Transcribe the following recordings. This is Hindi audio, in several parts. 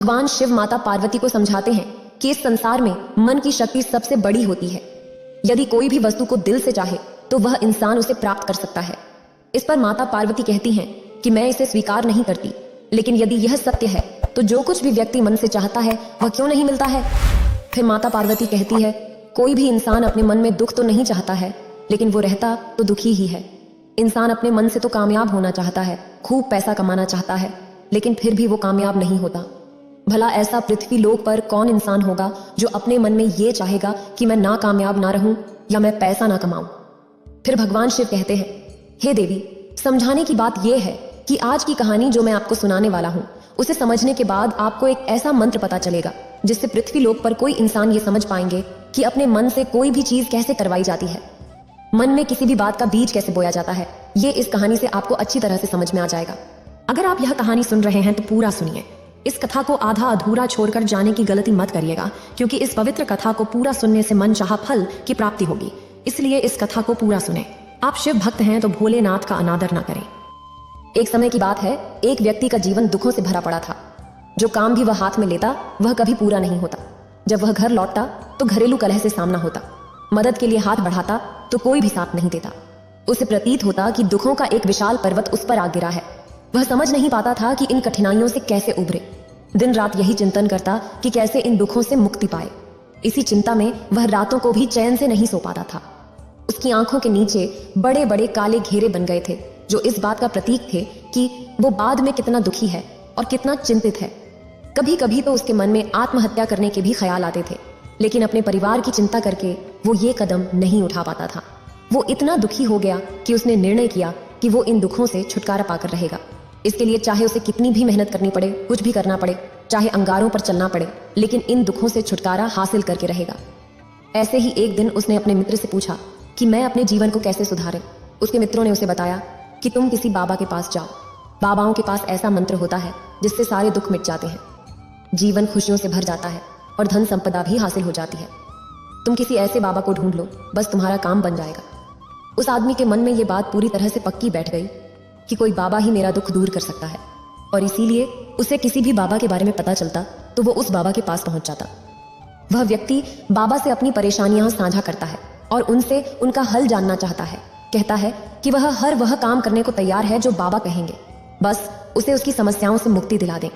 भगवान शिव माता पार्वती को समझाते हैं कि इस संसार में मन की शक्ति सबसे बड़ी होती है। यदि कोई भी वस्तु को दिल से चाहे तो वह इंसान उसे प्राप्त कर सकता है। इस पर माता पार्वती कहती हैं कि मैं इसे स्वीकार नहीं करती, लेकिन यदि यह सत्य है तो जो कुछ भी व्यक्ति मन से चाहता है वह क्यों नहीं मिलता है। फिर माता पार्वती कहती है, कोई भी इंसान अपने मन में दुख तो नहीं चाहता है, लेकिन वो रहता तो दुखी ही है। इंसान अपने मन से तो कामयाब होना चाहता है, खूब पैसा कमाना चाहता है, लेकिन फिर भी वो कामयाब नहीं होता। भला ऐसा पृथ्वी लोक पर कौन इंसान होगा जो अपने मन में ये चाहेगा कि मैं ना कामयाब ना रहूं या मैं पैसा ना कमाऊं। फिर भगवान शिव कहते हैं, हे देवी, समझाने की बात यह है कि आज की कहानी जो मैं आपको सुनाने वाला हूं उसे समझने के बाद आपको एक ऐसा मंत्र पता चलेगा जिससे पृथ्वी लोक पर कोई इंसान ये समझ पाएंगे कि अपने मन से कोई भी चीज कैसे करवाई जाती है। मन में किसी भी बात का बीज कैसे बोया जाता है, ये इस कहानी से आपको अच्छी तरह से समझ में आ जाएगा। अगर आप यह कहानी सुन रहे हैं तो पूरा सुनिए। इस कथा को आधा अधूरा छोड़कर जाने की गलती मत करिएगा, क्योंकि इस पवित्र कथा को पूरा सुनने से मन चाहा फल की प्राप्ति होगी। इसलिए इस कथा को पूरा सुने। आप शिव भक्त हैं तो भोलेनाथ का अनादर न करें। एक समय की बात है, एक व्यक्ति का जीवन दुखों से भरा पड़ा था। जो काम भी वह हाथ में लेता वह कभी पूरा नहीं होता। जब वह घर लौटता तो घरेलू कलह से सामना होता। मदद के लिए हाथ बढ़ाता तो कोई भी साथ नहीं देता। उसे प्रतीत होता कि दुखों का एक विशाल पर्वत उस पर आ गिरा है। वह समझ नहीं पाता था कि इन कठिनाइयों से कैसे उभरे। दिन रात यही चिंतन करता कि कैसे इन दुखों से मुक्ति पाए। इसी चिंता में वह रातों को भी चैन से नहीं सो पाता था। उसकी आंखों के नीचे बड़े बड़े काले घेरे बन गए थे, जो इस बात का प्रतीक थे कि वो बाद में कितना दुखी है और कितना चिंतित है। कभी कभी तो उसके मन में आत्महत्या करने के भी ख्याल आते थे, लेकिन अपने परिवार की चिंता करके वो ये कदम नहीं उठा पाता था। वो इतना दुखी हो गया कि उसने निर्णय किया कि वो इन दुखों से छुटकारा पाकर रहेगा। इसके लिए चाहे उसे कितनी भी मेहनत करनी पड़े, कुछ भी करना पड़े, चाहे अंगारों पर चलना पड़े, लेकिन इन दुखों से छुटकारा हासिल करके रहेगा। ऐसे ही एक दिन उसने अपने मित्र से पूछा कि मैं अपने जीवन को कैसे सुधारूं। उसके मित्रों ने उसे बताया कि तुम किसी बाबा के पास जाओ। बाबाओं के पास ऐसा मंत्र होता है जिससे सारे दुख मिट जाते हैं, जीवन खुशियों से भर जाता है और धन संपदा भी हासिल हो जाती है। तुम किसी ऐसे बाबा को ढूंढ लो, बस तुम्हारा काम बन जाएगा। उस आदमी के मन में ये बात पूरी तरह से पक्की बैठ गई कि कोई बाबा ही मेरा दुख दूर कर सकता है, और इसीलिए उसे किसी भी बाबा के बारे में पता चलता तो वो उस बाबा के पास पहुंच जाता। वह व्यक्ति बाबा से अपनी परेशानियां साझा करता है और उनसे उनका हल जानना चाहता है। कहता है कि वह वह काम करने को तैयार है जो बाबा कहेंगे, बस उसे उसकी समस्याओं से मुक्ति दिला दें।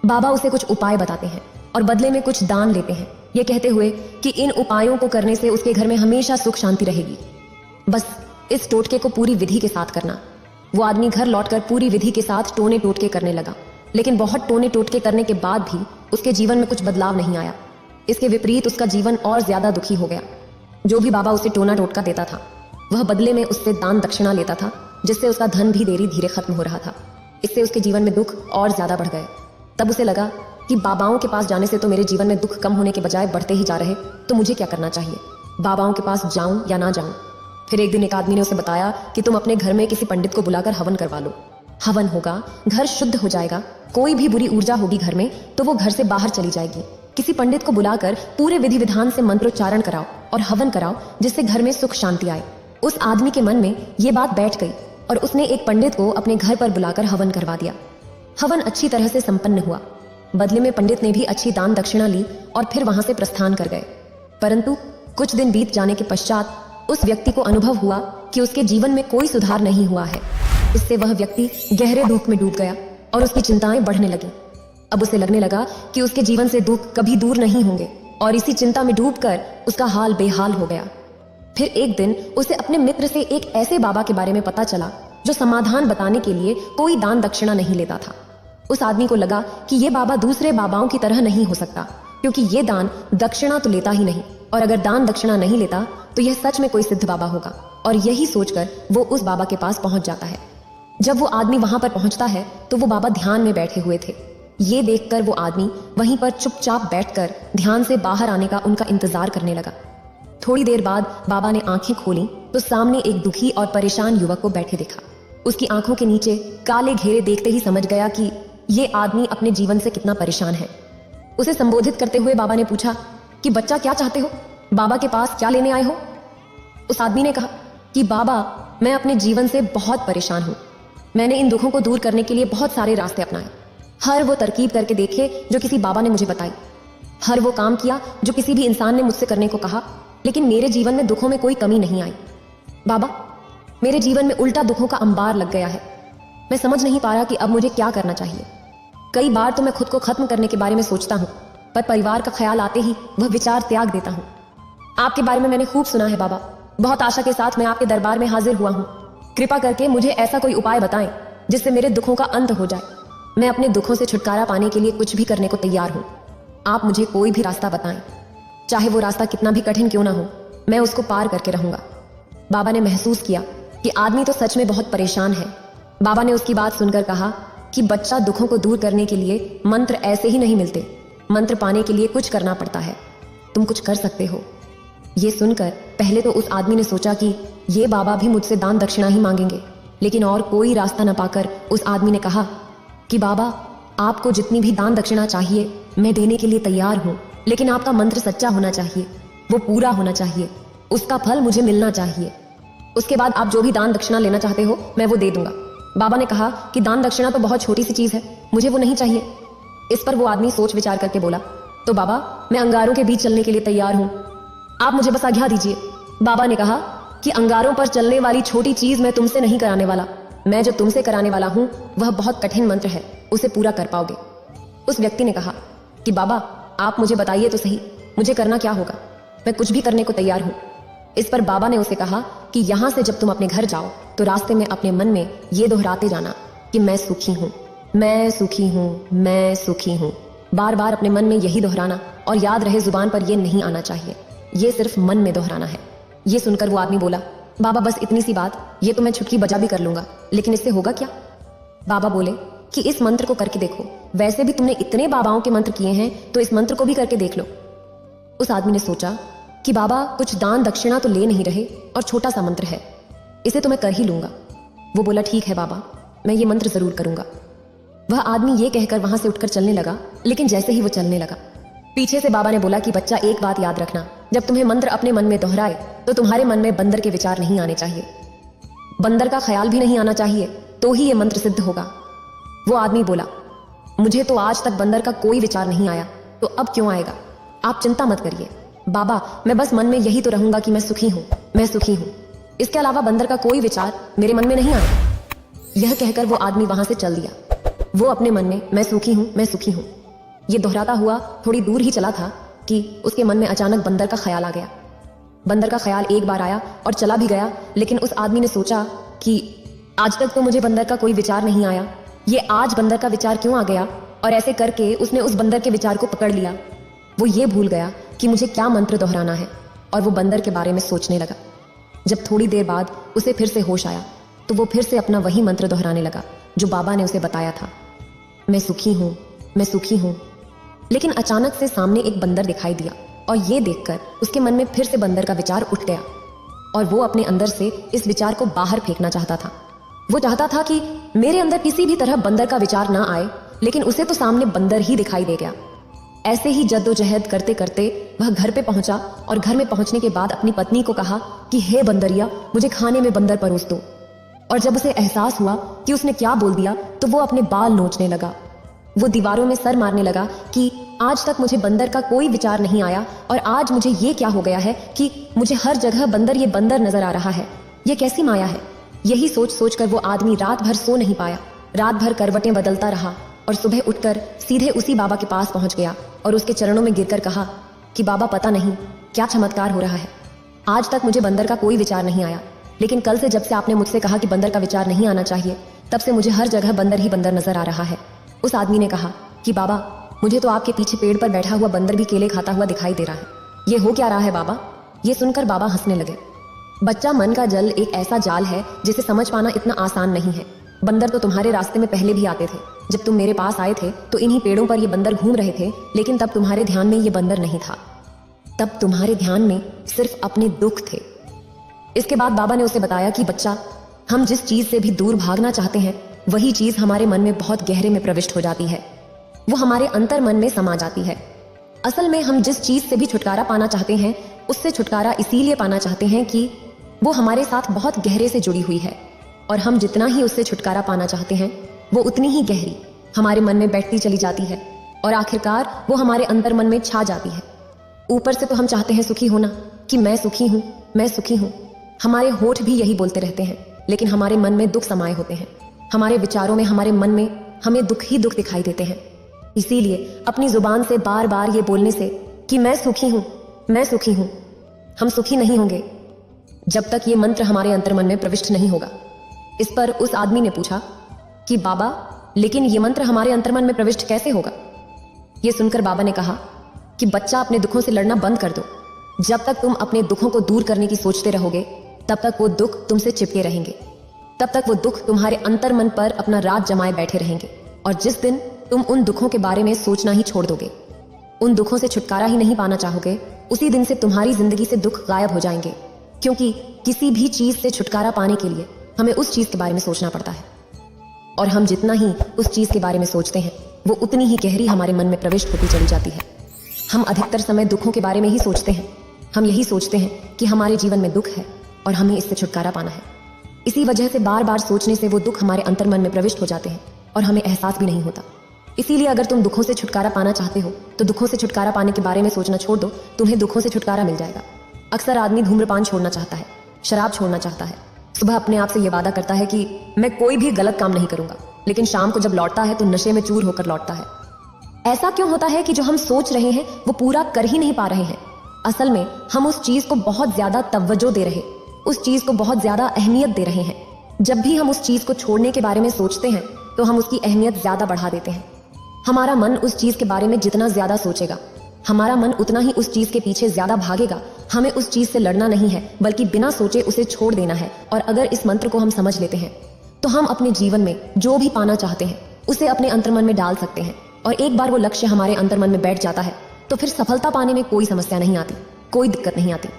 बाबा उसे कुछ उपाय बताते हैं और बदले में कुछ दान लेते हैं, ये कहते हुए कि इन उपायों को करने से उसके घर में हमेशा सुख शांति रहेगी। बस इस टोटके को पूरी विधि के साथ करना। वो आदमी घर लौटकर पूरी विधि के साथ टोने टोटके करने लगा, लेकिन बहुत टोने टोटके करने के बाद भी उसके जीवन में कुछ बदलाव नहीं आया। इसके विपरीत उसका जीवन और ज्यादा दुखी हो गया। जो भी बाबा उसे टोना टोटका देता था वह बदले में उससे दान दक्षिणा लेता था, जिससे उसका धन भी धीरे धीरे खत्म हो रहा था। इससे उसके जीवन में दुख और ज्यादा बढ़ गए। तब उसे लगा कि बाबाओं के पास जाने से तो मेरे जीवन में दुख कम होने के बजाय बढ़ते ही जा रहे, तो मुझे क्या करना चाहिए? बाबाओं के पास जाऊं या ना जाऊं? फिर एक दिन एक आदमी ने उसे बताया कि तुम अपने घर में किसी पंडित को बुलाकर हवन करवा लो। हवन होगा, घर शुद्ध हो जाएगा, कोई भी बुरी ऊर्जा होगी घर में तो वो घर से बाहर चली जाएगी। किसी पंडित को बुलाकर पूरे विधि विधान से मंत्रोच्चारण कराओ और हवन कराओ, जिससे घर में सुख शांति आए। उस आदमी के मन में ये बात बैठ गई और उसने एक पंडित को अपने घर पर बुलाकर हवन करवा दिया। हवन अच्छी तरह से संपन्न हुआ। बदले में पंडित ने भी अच्छी दान दक्षिणा ली और फिर वहां से प्रस्थान कर गए। परंतु कुछ दिन बीत जाने के पश्चात उस व्यक्ति को अनुभव हुआ कि उसके जीवन में कोई सुधार नहीं हुआ है। इससे वह व्यक्ति गहरे दुख में डूब गया और उसकी चिंताएं बढ़ने लगी। अब उसे लगने लगा कि उसके जीवन से दुख कभी दूर नहीं होंगे, और इसी चिंता में डूबकर उसका हाल बेहाल हो गया। फिर एक दिन उसे अपने मित्र से एक ऐसे बाबा के बारे में पता चला जो समाधान बताने के लिए कोई दान दक्षिणा नहीं लेता था। उस आदमी को लगा कि ये बाबा दूसरे बाबाओं की तरह नहीं हो सकता, क्योंकि ये दान दक्षिणा तो लेता ही नहीं, और अगर दान दक्षिणा नहीं लेता तो यह सच में कोई सिद्ध बाबा होगा। और यही सोचकर वो उस बाबा के पास पहुंच जाता है। जब वो आदमी वहां पर पहुंचता है तो वो बाबा ध्यान में बैठे हुए थे। ये देखकर वो आदमी वहीं पर चुपचाप बैठकर ध्यान से बाहर आने का उनका इंतजार करने लगा। थोड़ी देर बाद बाबा ने आंखें खोली तो सामने एक दुखी और परेशान युवक को बैठे देखा। उसकी आंखों के नीचे काले घेरे देखते ही समझ गया कि ये आदमी अपने जीवन से कितना परेशान है। उसे संबोधित करते हुए बाबा ने पूछा कि बच्चा, क्या चाहते हो? बाबा के पास क्या लेने आए हो? उस आदमी ने कहा कि बाबा, मैं अपने जीवन से बहुत परेशान हूं। मैंने इन दुखों को दूर करने के लिए बहुत सारे रास्ते अपनाए, हर वो तरकीब करके देखे जो किसी बाबा ने मुझे बताई, हर वो काम किया जो किसी भी इंसान ने मुझसे करने को कहा, लेकिन मेरे जीवन में दुखों में कोई कमी नहीं आई। बाबा, मेरे जीवन में उल्टा दुखों का अंबार लग गया है। मैं समझ नहीं पा रहा कि अब मुझे क्या करना चाहिए। कई बार तो मैं खुद को खत्म करने के बारे में सोचता हूँ, पर परिवार का ख्याल आते ही वह विचार त्याग देता हूँ। आपके बारे में मैंने खूब सुना है बाबा, बहुत आशा के साथ मैं आपके दरबार में हाजिर हुआ हूँ। कृपा करके मुझे ऐसा कोई उपाय बताएं जिससे मेरे दुखों का अंत हो जाए। मैं अपने दुखों से छुटकारा पाने के लिए कुछ भी करने को तैयार हूँ। आप मुझे कोई भी रास्ता बताएं, चाहे वो रास्ता कितना भी कठिन क्यों ना हो, मैं उसको पार करके रहूंगा। बाबा ने महसूस किया कि आदमी तो सच में बहुत परेशान है। बाबा ने उसकी बात सुनकर कहा कि बच्चा, दुखों को दूर करने के लिए मंत्र ऐसे ही नहीं मिलते, मंत्र पाने के लिए कुछ करना पड़ता है। तुम कुछ कर सकते हो। ये सुनकर पहले तो उस आदमी ने सोचा कि ये बाबा भी मुझसे दान दक्षिणा ही मांगेंगे, लेकिन और कोई रास्ता न पाकर उस आदमी ने कहा कि बाबा, आपको जितनी भी दान दक्षिणा चाहिए मैं देने के लिए तैयार हूँ, लेकिन आपका मंत्र सच्चा होना चाहिए, वो पूरा होना चाहिए, उसका फल मुझे मिलना चाहिए। उसके बाद आप जो भी दान दक्षिणा लेना चाहते हो मैं वो दे दूंगा। बाबा ने कहा कि दान दक्षिणा तो बहुत छोटी सी चीज है, मुझे वो नहीं चाहिए। इस पर वो आदमी सोच विचार करके बोला, तो बाबा, मैं अंगारों के बीच चलने के लिए तैयार हूँ, आप मुझे बस आज्ञा दीजिए। बाबा ने कहा कि अंगारों पर चलने वाली छोटी चीज मैं तुमसे नहीं कराने वाला। मैं जो तुमसे कराने वाला हूं वह बहुत कठिन मंत्र है, उसे पूरा कर पाओगे। उस व्यक्ति ने कहा कि बाबा, आप मुझे बताइए तो सही, मुझे करना क्या होगा, मैं कुछ भी करने को तैयार हूं। इस पर बाबा ने उसे कहा कि यहां से जब तुम अपने घर जाओ तो रास्ते में अपने मन में ये दोहराते जाना कि मैं सुखी हूं, मैं सुखी हूं, मैं सुखी हूं। बार बार अपने मन में यही दोहराना, और याद रहे जुबान पर यह नहीं आना चाहिए, ये सिर्फ मन में दोहराना है। ये सुनकर वो आदमी बोला, बाबा बस इतनी सी बात, ये तो मैं छुटकी बजा भी कर लूंगा, लेकिन इससे होगा क्या? बाबा बोले कि इस मंत्र को करके देखो, वैसे भी तुमने इतने बाबाओं के मंत्र किए हैं तो इस मंत्र को भी करके देख लो। उस आदमी ने सोचा कि बाबा कुछ दान दक्षिणा तो ले नहीं रहे और छोटा सा मंत्र है, इसे तो मैं कर ही लूंगा। वो बोला, ठीक है बाबा, मैं ये मंत्र जरूर करूंगा। वह आदमी ये कहकर वहां से उठकर चलने लगा, लेकिन जैसे ही वो चलने लगा पीछे से बाबा ने बोला कि बच्चा, एक बात याद रखना, जब तुम्हें मंत्र अपने मन में दोहराए तो तुम्हारे मन में बंदर के विचार नहीं आने चाहिए, बंदर का ख्याल भी नहीं आना चाहिए, तो ही ये मंत्र सिद्ध होगा। वो आदमी बोला, मुझे तो आज तक बंदर का कोई विचार नहीं आया, तो अब क्यों आएगा? आप चिंता मत करिए बाबा, मैं बस मन में यही तो रहूंगा कि मैं सुखी हूं, मैं सुखी हूं, इसके अलावा बंदर का कोई विचार मेरे मन में नहीं आया। यह कहकर वो आदमी वहां से चल दिया। वो अपने मन में मैं सुखी हूं, मैं सुखी हूं ये दोहराता हुआ थोड़ी दूर ही चला था कि उसके मन में अचानक बंदर का ख्याल आ गया। बंदर का ख्याल एक बार आया और चला भी गया, लेकिन उस आदमी ने सोचा कि आज तक तो मुझे बंदर का कोई विचार नहीं आया, ये आज बंदर का विचार क्यों आ गया? और ऐसे करके उसने उस बंदर के विचार को पकड़ लिया। वो ये भूल गया कि मुझे क्या मंत्र दोहराना है, और वो बंदर के बारे में सोचने लगा। जब थोड़ी देर बाद उसे फिर से होश आया तो वो फिर से अपना वही मंत्र दोहराने लगा जो बाबा ने उसे बताया था, मैं सुखी हूं, मैं सुखी हूं। लेकिन अचानक से सामने एक बंदर दिखाई दिया, और ये देखकर उसके मन में फिर से बंदर का विचार उठ गया, और वो अपने अंदर से इस विचार को बाहर फेंकना चाहता था। वो चाहता था कि मेरे अंदर किसी भी तरह बंदर का विचार ना आए, लेकिन उसे तो सामने बंदर ही दिखाई दे गया। ऐसे ही जद्दोजहद करते करते वह घर पे पहुंचा, और घर में पहुंचने के बाद अपनी पत्नी को कहा कि हे बंदरिया, मुझे खाने में बंदर परोस दो। और जब उसे एहसास हुआ कि उसने क्या बोल दिया तो वो अपने बाल नोचने लगा। वो दीवारों में सर मारने लगा कि आज तक मुझे बंदर का कोई विचार नहीं आया, और आज मुझे ये क्या हो गया है कि मुझे हर जगह बंदर, ये बंदर नजर आ रहा है, ये कैसी माया है? यही सोच सोच कर वो आदमी रात भर सो नहीं पाया। रात भर करवटें बदलता रहा, और सुबह उठकर सीधे उसी बाबा के पास पहुंच गया और उसके चरणों में गिरकर कहा कि बाबा, पता नहीं क्या चमत्कार हो रहा है, आज तक मुझे बंदर का कोई विचार नहीं आया, लेकिन कल से जब से आपने मुझसे कहा कि बंदर का विचार नहीं आना चाहिए, तब से मुझे हर जगह बंदर ही बंदर नजर आ रहा है। उस आदमी ने कहा कि बाबा, मुझे तो आपके पीछे पेड़ पर बैठा हुआ बंदर भी केले खाता हुआ दिखाई दे रहा है, ये हो क्या रहा है बाबा? ये सुनकर बाबा हंसने लगे। बच्चा, मन का जल एक ऐसा जाल है जिसे समझ पाना इतना आसान नहीं है। बंदर तो तुम्हारे रास्ते में पहले भी आते थे। जब तुम मेरे पास आए थे तो इन्हीं पेड़ों पर ये बंदर घूम रहे थे, लेकिन तब तुम्हारे ध्यान में ये बंदर नहीं था, तब तुम्हारे ध्यान में सिर्फ अपने दुख थे। इसके बाद बाबा ने उसे बताया कि बच्चा, हम जिस चीज से भी दूर भागना चाहते हैं वही चीज हमारे मन में बहुत गहरे में प्रविष्ट हो जाती है, वो हमारे अंतर मन में समा जाती है। असल में हम जिस चीज से भी छुटकारा पाना चाहते हैं उससे छुटकारा इसीलिए पाना चाहते हैं कि वो हमारे साथ बहुत गहरे से जुड़ी हुई है, और हम जितना ही उससे छुटकारा पाना चाहते हैं वो उतनी ही गहरी हमारे मन में बैठती चली जाती है और आखिरकार वो हमारे अंतर मन में छा जाती है। ऊपर से तो हम चाहते हैं सुखी होना, कि मैं सुखी हूं, मैं सुखी हूं। हमारे होठ भी यही बोलते रहते हैं, लेकिन हमारे मन में दुख समाये होते हैं। हमारे विचारों में, हमारे मन में हमें दुख ही दुख दिखाई देते हैं। इसीलिए अपनी जुबान से बार बार ये बोलने से कि मैं सुखी हूं, मैं सुखी हूं, हम सुखी नहीं होंगे जब तक ये मंत्र हमारे अंतर्मन में प्रविष्ट नहीं होगा। इस पर उस आदमी ने पूछा कि बाबा, लेकिन ये मंत्र हमारे अंतर्मन में प्रविष्ट कैसे होगा? ये सुनकर बाबा ने कहा कि बच्चा, अपने दुखों से लड़ना बंद कर दो। जब तक तुम अपने दुखों को दूर करने की सोचते रहोगे, तब तक वो दुख तुमसे चिपके रहेंगे। तब तक वो दुख तुम्हारे अंतर्मन पर अपना राज जमाए बैठे रहेंगे। और जिस दिन तुम उन दुखों के बारे में सोचना ही छोड़ दोगे, उन दुखों से छुटकारा ही नहीं पाना चाहोगे, उसी दिन से तुम्हारी जिंदगी से दुख गायब हो जाएंगे। क्योंकि किसी भी चीज से छुटकारा पाने के लिए हमें उस चीज के बारे में सोचना पड़ता है, और हम जितना ही उस चीज के बारे में सोचते हैं, वो उतनी ही गहरी हमारे मन में प्रविष्ट होती चली जाती है। हम अधिकतर समय दुखों के बारे में ही सोचते हैं। हम यही सोचते हैं कि हमारे जीवन में दुख है और हमें इससे छुटकारा पाना है। इसी वजह से बार बार सोचने से वो दुख हमारे अंतर्मन में प्रविष्ट हो जाते हैं और हमें एहसास भी नहीं होता। इसीलिए अगर तुम दुखों से छुटकारा पाना चाहते हो, तो दुखों से छुटकारा पाने के बारे में सोचना छोड़ दो, तुम्हें दुखों से छुटकारा मिल जाएगा। अक्सर आदमी धूम्रपान छोड़ना चाहता है, शराब छोड़ना चाहता है, सुबह अपने आप से ये वादा करता है कि मैं कोई भी गलत काम नहीं करूंगा, लेकिन शाम को जब लौटता है तो नशे में चूर होकर लौटता है। ऐसा क्यों होता है कि जो हम सोच रहे हैं वो पूरा कर ही नहीं पा रहे हैं? असल में हम उस चीज को बहुत ज्यादा तवज्जो दे रहे, उस चीज को बहुत ज्यादा अहमियत दे रहे हैं। जब भी हम उस चीज को छोड़ने के बारे में सोचते हैं, तो हम उसकी अहमियत ज्यादा बढ़ा देते हैं। हमारा मन उस चीज के बारे में जितना ज्यादा सोचेगा, हमारा मन उतना ही उस चीज के पीछे ज्यादा भागेगा। हमें उस चीज से लड़ना नहीं है, बल्कि बिना सोचे उसे छोड़ देना है। और अगर इस मंत्र को हम समझ लेते हैं, तो हम अपने जीवन में जो भी पाना चाहते हैं, उसे अपने अंतर्मन में डाल सकते हैं। और एक बार वो लक्ष्य हमारे अंतर्मन में बैठ जाता है, तो फिर सफलता पाने में कोई समस्या नहीं आती, कोई दिक्कत नहीं आती।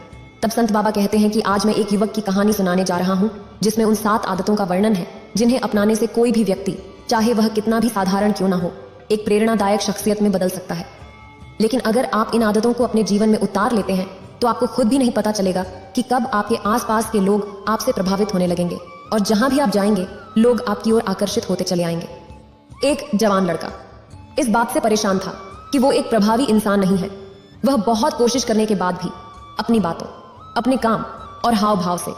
तब संत बाबा कहते हैं कि आज मैं एक युवक की कहानी सुनाने जा रहा हूं, जिसमें उन 7 आदतों का वर्णन है, जिन्हें अपनाने से कोई भी व्यक्ति, चाहे वह कितना भी साधारण क्यों ना हो, एक प्रेरणादायक शख्सियत में बदल सकता है। लेकिन अगर आप इन आदतों को अपने जीवन में उतार लेते हैं, तो आपको खुद भी नहीं पता चलेगा कि कब आपके आसपास के लोग आपसे प्रभावित होने लगेंगे, और जहां भी आप जाएंगे, लोग आपकी ओर आकर्षित होते चले आएंगे। एक जवान लड़का इस बात से परेशान था कि वो एक प्रभावी इंसान नहीं है। वह बहुत कोशिश करने के बाद भी अपनी बातों, अपने काम और हाव भाव से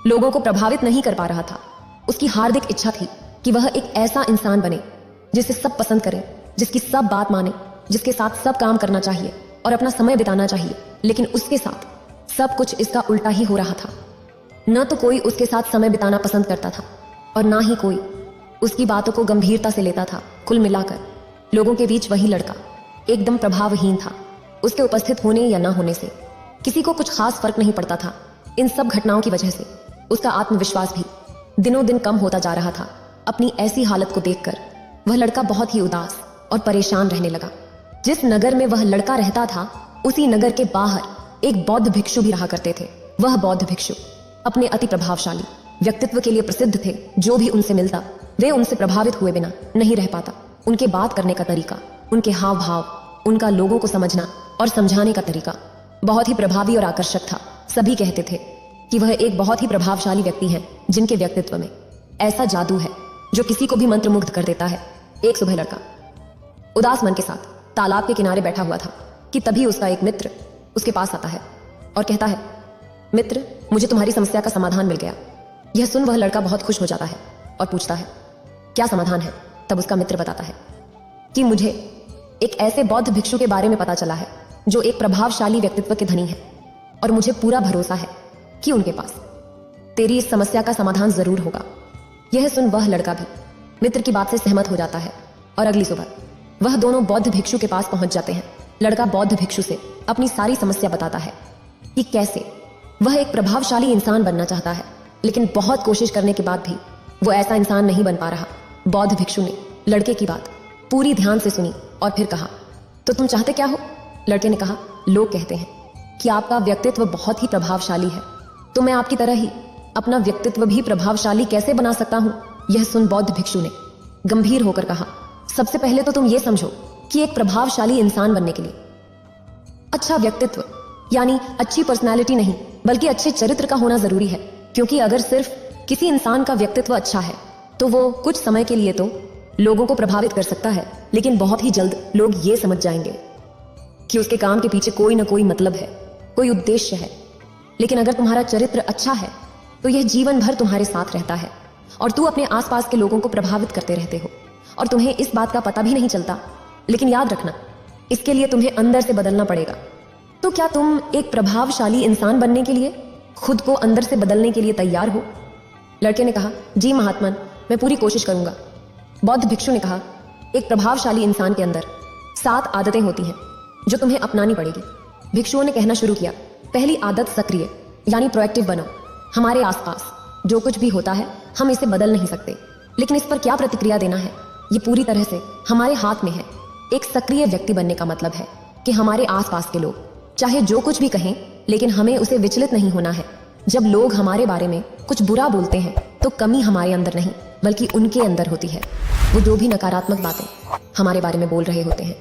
लोगों को प्रभावित नहीं कर पा रहा था। उसकी हार्दिक इच्छा थी कि वह एक ऐसा इंसान बने जिसे सब पसंद करें, जिसकी सब बात माने, जिसके साथ सब काम करना चाहिए और अपना समय बिताना चाहिए। लेकिन उसके साथ सब कुछ इसका उल्टा ही हो रहा था। न तो कोई उसके साथ समय बिताना पसंद करता था, और ना ही कोई उसकी बातों को गंभीरता से लेता था। कुल मिलाकर लोगों के बीच वही लड़का एकदम प्रभावहीन था। उसके उपस्थित होने या ना होने से किसी को कुछ खास फर्क नहीं पड़ता था। इन सब घटनाओं की वजह से उसका आत्मविश्वास भी दिनों दिन कम होता जा रहा था। अपनी ऐसी हालत को देखकर वह लड़का बहुत ही उदास और परेशान रहने लगा। जिस नगर में वह लड़का रहता था, उसी नगर के बाहर एक बौद्ध भिक्षु भी रहा करते थे। वह बौद्ध भिक्षु अपने अति प्रभावशाली व्यक्तित्व के लिए प्रसिद्ध थे। जो भी उनसे मिलता, वे उनसे प्रभावित हुए बिना नहीं रह पाता। उनके बात करने का तरीका, उनके हाव भाव, उनका लोगों को समझना और समझाने का तरीका बहुत ही प्रभावी और आकर्षक था। सभी कहते थे कि वह एक बहुत ही प्रभावशाली व्यक्ति है, जिनके व्यक्तित्व में ऐसा जादू है जो किसी को भी मंत्रमुग्ध कर देता है। एक सुबह लड़का उदास मन के साथ तालाब के किनारे बैठा हुआ था कि तभी उसका एक मित्र उसके पास आता है और कहता है, मित्र, मुझे तुम्हारी समस्या का समाधान मिल गया। यह सुन वह लड़का बहुत खुश हो जाता है और पूछता है, क्या समाधान है? तब उसका मित्र बताता है कि मुझे एक ऐसे बौद्ध भिक्षु के बारे में पता चला है जो एक प्रभावशाली व्यक्तित्व के धनी है, और मुझे पूरा भरोसा है कि उनके पास तेरी इस समस्या का समाधान जरूर होगा। यह सुन वह लड़का भी मित्र की बात से सहमत हो जाता है, और अगली सुबह वह दोनों बौद्ध भिक्षु के पास पहुंच जाते हैं। लड़का बौद्ध भिक्षु से अपनी सारी समस्या बताता है कि कैसे वह एक प्रभावशाली इंसान बनना चाहता है, लेकिन बहुत कोशिश करने के बाद भी वो ऐसा इंसान नहीं बन पा रहा। बौद्ध भिक्षु ने लड़के की बात पूरी ध्यान से सुनी और फिर कहा, तो तुम चाहते क्या हो? लड़के ने कहा, लोग कहते हैं कि आपका व्यक्तित्व बहुत ही प्रभावशाली है, तो मैं आपकी तरह ही अपना व्यक्तित्व भी प्रभावशाली कैसे बना सकता हूं? यह सुन बौद्ध भिक्षु ने गंभीर होकर कहा, सबसे पहले तो तुम ये समझो कि एक प्रभावशाली इंसान बनने के लिए अच्छा व्यक्तित्व यानी अच्छी पर्सनैलिटी नहीं, बल्कि अच्छे चरित्र का होना जरूरी है। क्योंकि अगर सिर्फ किसी इंसान का व्यक्तित्व अच्छा है, तो वो कुछ समय के लिए तो लोगों को प्रभावित कर सकता है, लेकिन बहुत ही जल्द लोग ये समझ जाएंगे कि उसके काम के पीछे कोई ना कोई मतलब है, कोई उद्देश्य है। लेकिन अगर तुम्हारा चरित्र अच्छा है तो यह जीवन भर तुम्हारे साथ रहता है और तू अपने आसपास के लोगों को प्रभावित करते रहते हो और तुम्हें इस बात का पता भी नहीं चलता। लेकिन याद रखना, इसके लिए तुम्हें अंदर से बदलना पड़ेगा। तो क्या तुम एक प्रभावशाली इंसान बनने के लिए खुद को अंदर से बदलने के लिए तैयार हो? लड़के ने कहा, जी महात्मन, मैं पूरी कोशिश करूंगा। बौद्ध भिक्षु ने कहा, एक प्रभावशाली इंसान के अंदर 7 आदतें होती हैं जो तुम्हें अपनानी पड़ेगी। भिक्षुओं ने कहना शुरू किया, पहली आदत सक्रिय यानी प्रोएक्टिव बनो। हमारे आसपास जो कुछ भी होता है हम इसे बदल नहीं सकते, लेकिन इस पर क्या प्रतिक्रिया देना है ये पूरी तरह से हमारे हाथ में है। एक सक्रिय व्यक्ति बनने का मतलब है कि हमारे आसपास के लोग चाहे जो कुछ भी कहें, लेकिन हमें उसे विचलित नहीं होना है। जब लोग हमारे बारे में कुछ बुरा बोलते हैं तो कमी हमारे अंदर नहीं बल्कि उनके अंदर होती है। वो जो भी नकारात्मक बातें हमारे बारे में बोल रहे होते हैं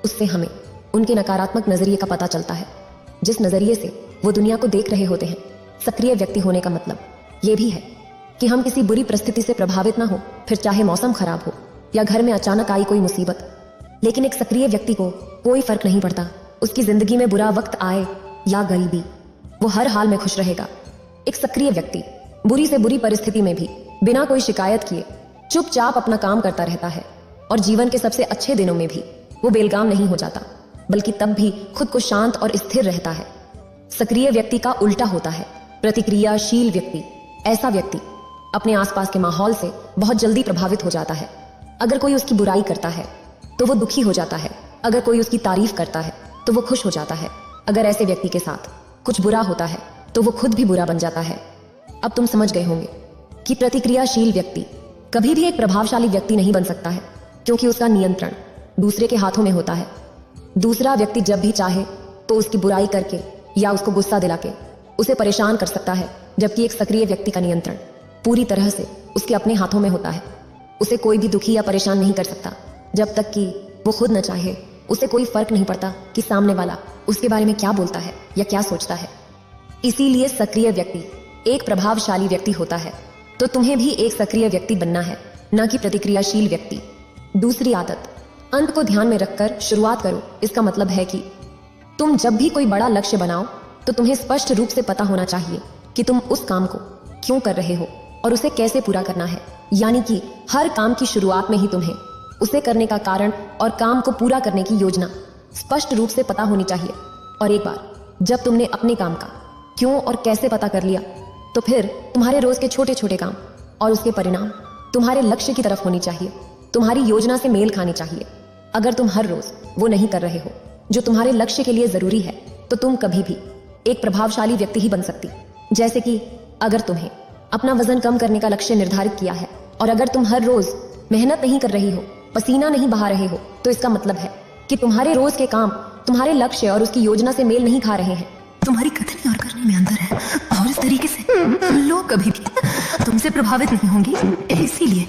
उससे हमें उनके नकारात्मक नजरिए का पता चलता है, जिस नजरिए से वो दुनिया को देख रहे होते हैं। सक्रिय व्यक्ति होने का मतलब ये भी है कि हम किसी बुरी परिस्थिति से प्रभावित ना हो, फिर चाहे मौसम खराब हो या घर में अचानक आई कोई मुसीबत। लेकिन एक सक्रिय व्यक्ति को कोई फर्क नहीं पड़ता उसकी जिंदगी में बुरा वक्त आए या गरीबी, वो हर हाल में खुश रहेगा। एक सक्रिय व्यक्ति बुरी से बुरी परिस्थिति में भी बिना कोई शिकायत किए चुपचाप अपना काम करता रहता है और जीवन के सबसे अच्छे दिनों में भी वो बेलगाम नहीं हो जाता, बल्कि तब भी खुद को शांत और स्थिर रहता है। सक्रिय व्यक्ति का उल्टा होता है प्रतिक्रियाशील व्यक्ति। ऐसा व्यक्ति अपने आसपास के माहौल से बहुत जल्दी प्रभावित हो जाता है। अगर कोई उसकी बुराई करता है तो वो दुखी हो जाता है, अगर कोई उसकी तारीफ करता है तो वो खुश हो जाता है। अगर ऐसे व्यक्ति के साथ कुछ बुरा होता है तो वो खुद भी बुरा बन जाता है। अब तुम समझ गए होंगे कि प्रतिक्रियाशील व्यक्ति कभी भी एक प्रभावशाली व्यक्ति नहीं बन सकता है, क्योंकि उसका नियंत्रण दूसरे के हाथों में होता है। दूसरा व्यक्ति जब भी चाहे तो उसकी बुराई करके या उसको गुस्सा दिला के उसे परेशान कर सकता है, जबकि एक सक्रिय व्यक्ति का नियंत्रण पूरी तरह से उसके अपने हाथों में होता है। उसे कोई भी दुखी या परेशान नहीं कर सकता जब तक कि वो खुद न चाहे। उसे कोई फर्क नहीं पड़ता कि सामने वाला उसके बारे में क्या बोलता है या क्या सोचता है। इसीलिए सक्रिय व्यक्ति एक प्रभावशाली व्यक्ति होता है। तो तुम्हें भी एक सक्रिय व्यक्ति बनना है, न कि प्रतिक्रियाशील व्यक्ति। दूसरी आदत, अंत को ध्यान में रखकर शुरुआत करो। इसका मतलब है कि तुम जब भी कोई बड़ा लक्ष्य बनाओ तो तुम्हें स्पष्ट रूप से पता होना चाहिए कि तुम उस काम को क्यों कर रहे हो और उसे कैसे पूरा करना है। यानी कि हर काम की शुरुआत में ही तुम्हें उसे करने का कारण और काम को पूरा करने की योजना स्पष्ट रूप से पता होनी चाहिए। और एक बार जब तुमने अपने काम का क्यों और कैसे पता कर लिया, तो फिर तुम्हारे रोज के छोटे छोटे काम और उसके परिणाम तुम्हारे लक्ष्य की तरफ होनी चाहिए, तुम्हारी योजना से मेल खानी चाहिए। अगर तुम हर रोज वो नहीं कर रहे हो जो तुम्हारे लक्ष्य के लिए जरूरी है, तो तुम कभी भी एक प्रभावशाली व्यक्ति ही बन सकती। जैसे कि अगर तुम्हें अपना वजन कम करने का लक्ष्य निर्धारित किया है और अगर तुम हर रोज मेहनत नहीं कर रही हो, पसीना नहीं बहा रहे हो, तो इसका मतलब है कि तुम्हारे रोज के काम तुम्हारे लक्ष्य और उसकी योजना से मेल नहीं खा रहे हैं। तुम्हारी कथनी और करने में अंतर है और इस तरीके से लोग कभी भी तुमसे प्रभावित नहीं होंगे। इसीलिए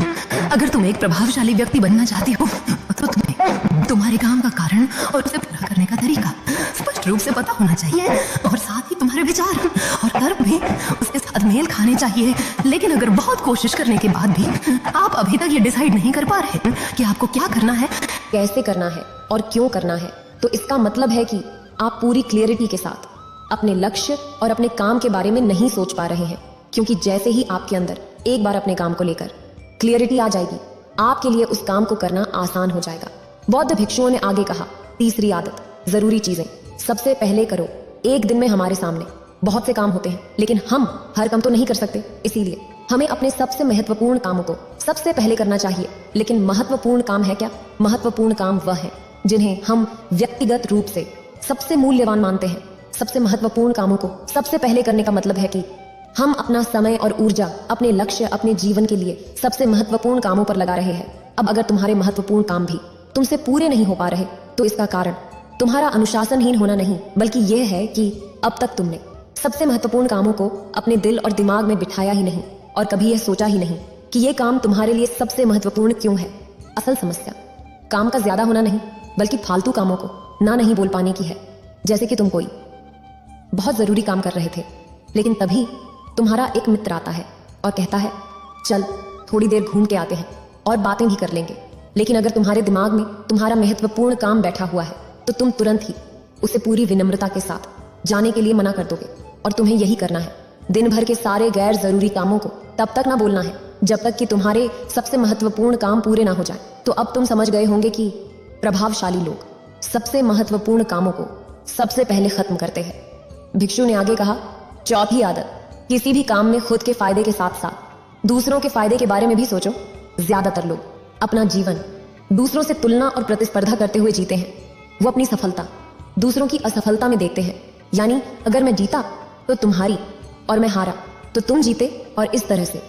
अगर तुम एक प्रभावशाली व्यक्ति बनना चाहती हो तो तुम्हें तुम्हारे काम का कारण और उसे पूरा करने का तरीका स्पष्ट रूप से पता होना चाहिए और साथ ही तुम्हारे विचार और तर्क भी उसके साथ मेल खाने चाहिए। लेकिन अगर बहुत कोशिश करने के बाद भी आप अभी तक ये डिसाइड नहीं कर पा रहे कि आपको क्या करना है, कैसे करना है और क्यों करना है, तो इसका मतलब है कि आप पूरी क्लियरिटी के साथ अपने लक्ष्य और अपने काम के बारे में नहीं सोच पा रहे हैं। क्योंकि जैसे ही आपके अंदर एक बार अपने काम को लेकर क्लियरिटी आ जाएगी, आपके लिए उस काम को करना आसान हो जाएगा। बौद्ध भिक्षुओं ने आगे कहा, तीसरी आदत, जरूरी चीजें सबसे पहले करो। एक दिन में हमारे सामने बहुत से काम होते हैं, लेकिन हम हर काम तो नहीं कर सकते। इसीलिए हमें अपने सबसे महत्वपूर्ण कामों को सबसे पहले करना चाहिए। लेकिन महत्वपूर्ण काम है क्या? महत्वपूर्ण काम वह है जिन्हें हम व्यक्तिगत रूप से सबसे मूल्यवान मानते हैं। सबसे महत्वपूर्ण कामों को सबसे पहले करने का मतलब है कि हम अपना समय और ऊर्जा अपने लक्ष्य, अपने जीवन के लिए सबसे महत्वपूर्ण कामों पर लगा रहे हैं। अब अगर तुम्हारे महत्वपूर्ण काम भी तुमसे पूरे नहीं हो पा रहे, तो इसका कारण तुम्हारा अनुशासनहीन होना नहीं, बल्कि यह है कि अब तक तुमने सबसे महत्वपूर्ण कामों को अपने दिल और दिमाग में बिठाया ही नहीं और कभी यह सोचा ही नहीं कि यह काम तुम्हारे लिए सबसे महत्वपूर्ण क्यों है। असल समस्या काम का ज्यादा होना नहीं, बल्कि फालतू कामों को ना नहीं बोल पाने की है। जैसे कि तुम कोई बहुत जरूरी काम कर रहे थे, लेकिन तभी तुम्हारा एक मित्र आता है और कहता है, चल थोड़ी देर घूम के आते हैं, और बातें भी कर लेंगे, लेकिन अगर तुम्हारे दिमाग में तुम्हारा महत्वपूर्ण काम बैठा हुआ है तो तुम तुरंत ही उसे पूरी विनम्रता के साथ जाने के लिए मना कर दोगे। और तुम्हें यही करना है। दिन भर के सारे गैर जरूरी कामों को तब तक ना बोलना है जब तक कि तुम्हारे सबसे महत्वपूर्ण काम पूरे ना हो जाए। तो अब तुम समझ गए होंगे कि प्रभावशाली लोग सबसे महत्वपूर्ण कामों को सबसे पहले खत्म करते हैं। भिक्षु ने आगे कहा, चौथी आदत, किसी भी काम में खुद के फायदे के साथ साथ दूसरों के फायदे के बारे में भी सोचो। ज्यादातर लोग अपना जीवन दूसरों से तुलना और प्रतिस्पर्धा करते हुए जीते हैं। वो अपनी सफलता दूसरों की असफलता में देखते हैं। यानी अगर मैं जीता तो तुम्हारी, और मैं हारा तो तुम जीते, और इस तरह से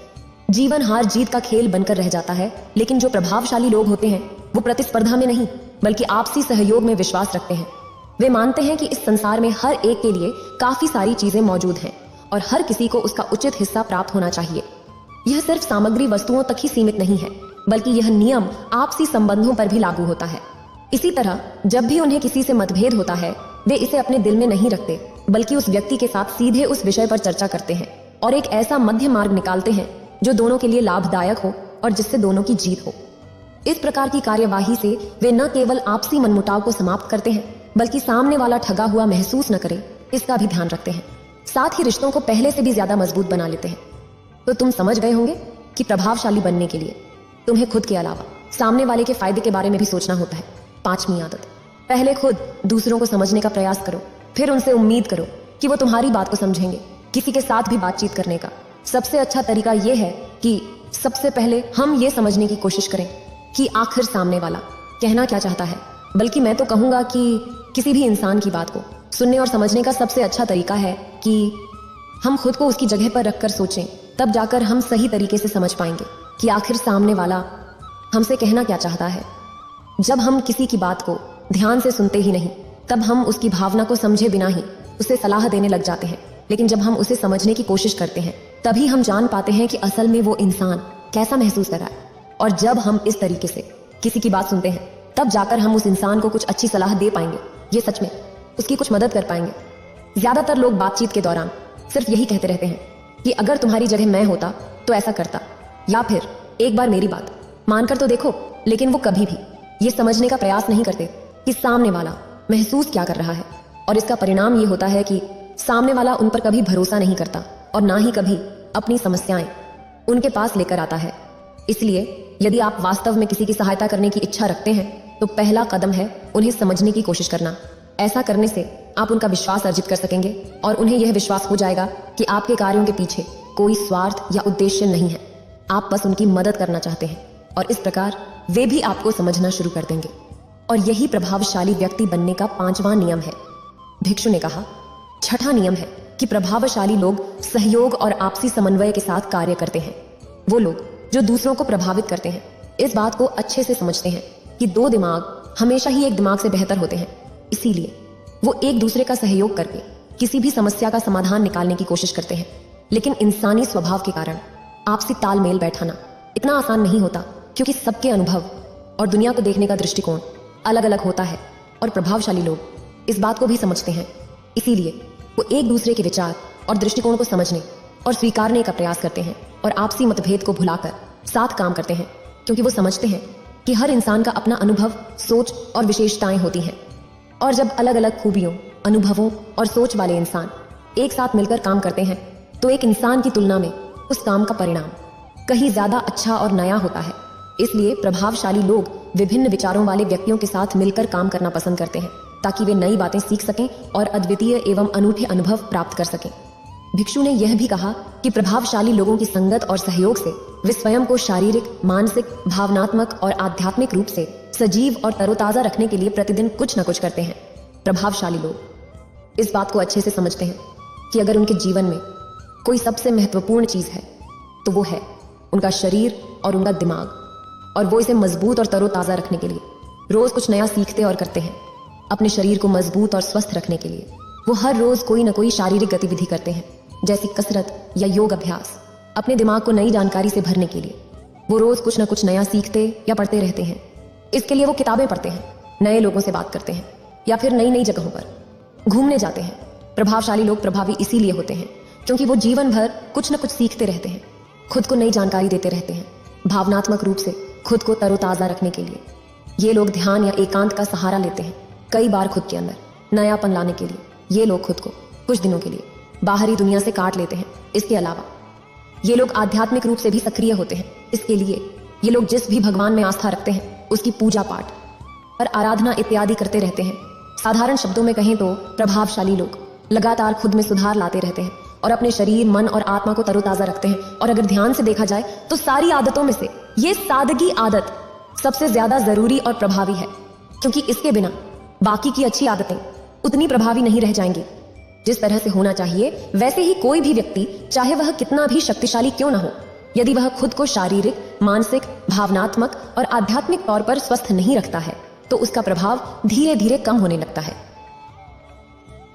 जीवन हार जीत का खेल बनकर रह जाता है। लेकिन जो प्रभावशाली लोग होते हैं वो प्रतिस्पर्धा में नहीं बल्कि आपसी सहयोग में विश्वास रखते हैं। वे मानते हैं कि इस संसार में हर एक के लिए काफी सारी चीजें मौजूद हैं और हर किसी को उसका उचित हिस्सा प्राप्त होना चाहिए। यह सिर्फ सामग्री वस्तुओं तक ही सीमित नहीं है बल्कि यह नियम आपसी संबंधों पर भी लागू होता है। इसी तरह जब भी उन्हें किसी से मतभेद होता है वे इसे अपने दिल में नहीं रखते बल्कि उस व्यक्ति के साथ सीधे उस विषय पर चर्चा करते हैं और एक ऐसा मध्य मार्ग निकालते हैं जो दोनों के लिए लाभदायक हो और जिससे दोनों की जीत हो। इस प्रकार की कार्यवाही से वे न केवल आपसी मनमुटाव को समाप्त करते हैं बल्कि सामने वाला ठगा हुआ महसूस न करे इसका भी ध्यान रखते हैं। साथ ही रिश्तों को पहले से भी ज्यादा मजबूत बना लेते हैं। तो तुम समझ गए होंगे कि प्रभावशाली बनने के लिए तुम्हें खुद के अलावा सामने वाले के फायदे के बारे में भी सोचना होता है। पांचवी आदत, पहले खुद दूसरों को समझने का प्रयास करो, फिर उनसे उम्मीद करो कि वो तुम्हारी बात को समझेंगे। किसी के साथ भी बातचीत करने का सबसे अच्छा तरीका यह है कि सबसे पहले हम ये समझने की कोशिश करें कि आखिर सामने वाला कहना क्या चाहता है। बल्कि मैं तो कहूंगा कि किसी भी इंसान की बात को सुनने और समझने का सबसे अच्छा तरीका है कि हम खुद को उसकी जगह पर रखकर सोचें। तब जाकर हम सही तरीके से समझ पाएंगे कि आखिर सामने वाला हमसे कहना क्या चाहता है। जब हम किसी की बात को ध्यान से सुनते ही नहीं तब हम उसकी भावना को समझे बिना ही उसे सलाह देने लग जाते हैं। लेकिन जब हम उसे समझने की कोशिश करते हैं तभी हम जान पाते हैं कि असल में वो इंसान कैसा महसूस कर रहा है। और जब हम इस तरीके से किसी की बात सुनते हैं तब जाकर हम उस इंसान को कुछ अच्छी सलाह दे पाएंगे। ये सच में उसकी कुछ मदद कर पाएंगे। ज्यादातर लोग बातचीत के दौरान सिर्फ यही कहते रहते हैं कि अगर तुम्हारी जगह मैं होता तो ऐसा करता, या फिर एक बार मेरी बात मानकर तो देखो। लेकिन वो कभी भी ये समझने का प्रयास नहीं करते कि सामने वाला महसूस क्या कर रहा है। और इसका परिणाम ये होता है कि सामने वाला उन पर कभी भरोसा नहीं करता और ना ही कभी अपनी समस्याएं उनके पास लेकर आता है। इसलिए यदि आप वास्तव में किसी की सहायता करने की इच्छा रखते हैं तो पहला कदम है उन्हें समझने की कोशिश करना। ऐसा करने से आप उनका विश्वास अर्जित कर सकेंगे और उन्हें यह विश्वास हो जाएगा कि आपके कार्यों के पीछे कोई स्वार्थ या उद्देश्य नहीं है। आप बस उनकी मदद करना चाहते हैं और इस प्रकार वे भी आपको समझना शुरू कर देंगे। और यही प्रभावशाली व्यक्ति बनने का पांचवा नियम है। भिक्षु ने कहा, छठा नियम है कि प्रभावशाली लोग सहयोग और आपसी समन्वय के साथ कार्य करते हैं। वो लोग जो दूसरों को प्रभावित करते हैं इस बात को अच्छे से समझते हैं कि दो दिमाग हमेशा ही एक दिमाग से बेहतर होते हैं। इसीलिए वो एक दूसरे का सहयोग करके किसी भी समस्या का समाधान निकालने की कोशिश करते हैं। लेकिन इंसानी स्वभाव के कारण आपसी तालमेल बैठाना इतना आसान नहीं होता क्योंकि सबके अनुभव और दुनिया को देखने का दृष्टिकोण अलग अलग होता है और प्रभावशाली लोग इस बात को भी समझते हैं। इसीलिए वो एक दूसरे के विचार और दृष्टिकोण को समझने और स्वीकारने का प्रयास करते हैं और आपसी मतभेद को भुलाकर साथ काम करते हैं क्योंकि वो समझते हैं कि हर इंसान का अपना अनुभव, सोच और विशेषताएं होती हैं। और जब अलग अलग खूबियों, अनुभवों और सोच वाले इंसान एक साथ मिलकर काम करते हैं तो एक इंसान की तुलना में उस काम का परिणाम कहीं ज्यादा अच्छा और नया होता है। इसलिए प्रभावशाली लोग विभिन्न विचारों वाले व्यक्तियों के साथ मिलकर काम करना पसंद करते हैं ताकि वे नई बातें सीख सकें और अद्वितीय एवं अनूठे अनुभव प्राप्त कर सकें। भिक्षु ने यह भी कहा कि प्रभावशाली लोगों की संगत और सहयोग से वे स्वयं को शारीरिक, मानसिक, भावनात्मक और आध्यात्मिक रूप से सजीव और तरोताजा रखने के लिए प्रतिदिन कुछ न कुछ करते हैं। प्रभावशाली लोग इस बात को अच्छे से समझते हैं कि अगर उनके जीवन में कोई सबसे महत्वपूर्ण चीज है तो वो है उनका शरीर और उनका दिमाग, और वो इसे मजबूत और तरोताजा रखने के लिए रोज कुछ नया सीखते और करते हैं। अपने शरीर को मजबूत और स्वस्थ रखने के लिए वो हर रोज कोई न कोई शारीरिक गतिविधि करते हैं जैसे कसरत या योग अभ्यास। अपने दिमाग को नई जानकारी से भरने के लिए वो रोज कुछ न कुछ नया सीखते या पढ़ते रहते हैं। इसके लिए वो किताबें पढ़ते हैं, नए लोगों से बात करते हैं या फिर नई नई जगहों पर घूमने जाते हैं। प्रभावशाली लोग प्रभावी इसीलिए होते हैं क्योंकि वो जीवन भर कुछ न कुछ सीखते रहते हैं, खुद को नई जानकारी देते रहते हैं, भावनात्मक रूप से खुद को तरोताजा रखने के लिए। ये लोग ध्यान या एकांत का सहारा लेते हैं, कई बार खुद के अंदर नयापन लाने के लिए। ये लोग खुद को कुछ दिनों के लिए बाहरी दुनिया से काट लेते हैं। इसके अलावा ये लोग आध्यात्मिक रूप से भी सक्रिय होते हैं। इसके लिए ये लोग जिस भी भगवान में आस्था रखते हैं उसकी पूजा पाठ और आराधना इत्यादि करते रहते हैं। साधारण शब्दों में कहें तो प्रभावशाली लोग लगातार खुद में सुधार लाते रहते हैं और अपने शरीर, मन और आत्मा को तरोताजा रखते हैं। और अगर ध्यान से देखा जाए तो सारी आदतों में से ये सादगी आदत सबसे ज्यादा जरूरी और प्रभावी है, क्योंकि इसके बिना बाकी की अच्छी आदतें उतनी प्रभावी नहीं रह जाएंगी। जिस तरह से होना चाहिए वैसे ही कोई भी व्यक्ति, चाहे वह कितना भी शक्तिशाली क्यों न हो, यदि वह खुद को शारीरिक, मानसिक, भावनात्मक और आध्यात्मिक तौर पर स्वस्थ नहीं रखता है तो उसका प्रभाव धीरे धीरे कम होने लगता है।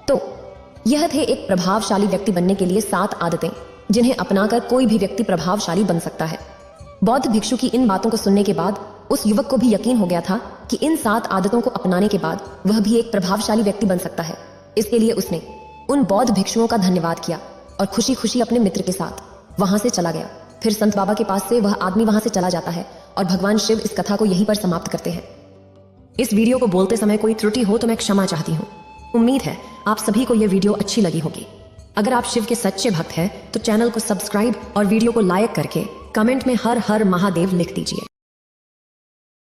तो यह थे एक प्रभावशाली व्यक्ति बनने के लिए 7 आदतें, जिन्हें अपनाकर कोई भी व्यक्ति प्रभावशाली बन सकता है। बौद्ध भिक्षु की इन बातों को सुनने के बाद उस युवक को भी यकीन हो गया था कि इन 7 आदतों को अपनाने के बाद वह भी एक प्रभावशाली व्यक्ति बन सकता है। इसके लिए उसने उन बौद्ध भिक्षुओं का धन्यवाद किया और खुशी खुशी अपने मित्र के साथ वहां से चला गया। फिर संत बाबा के पास से वह आदमी वहां से चला जाता है और भगवान शिव इस कथा को यहीं पर समाप्त करते हैं। इस वीडियो को बोलते समय कोई त्रुटि हो तो मैं क्षमा चाहती हूँ। उम्मीद है आप सभी को यह वीडियो अच्छी लगी होगी। अगर आप शिव के सच्चे भक्त हैं तो चैनल को सब्सक्राइब और वीडियो को लाइक करके कमेंट में हर हर महादेव लिख दीजिए।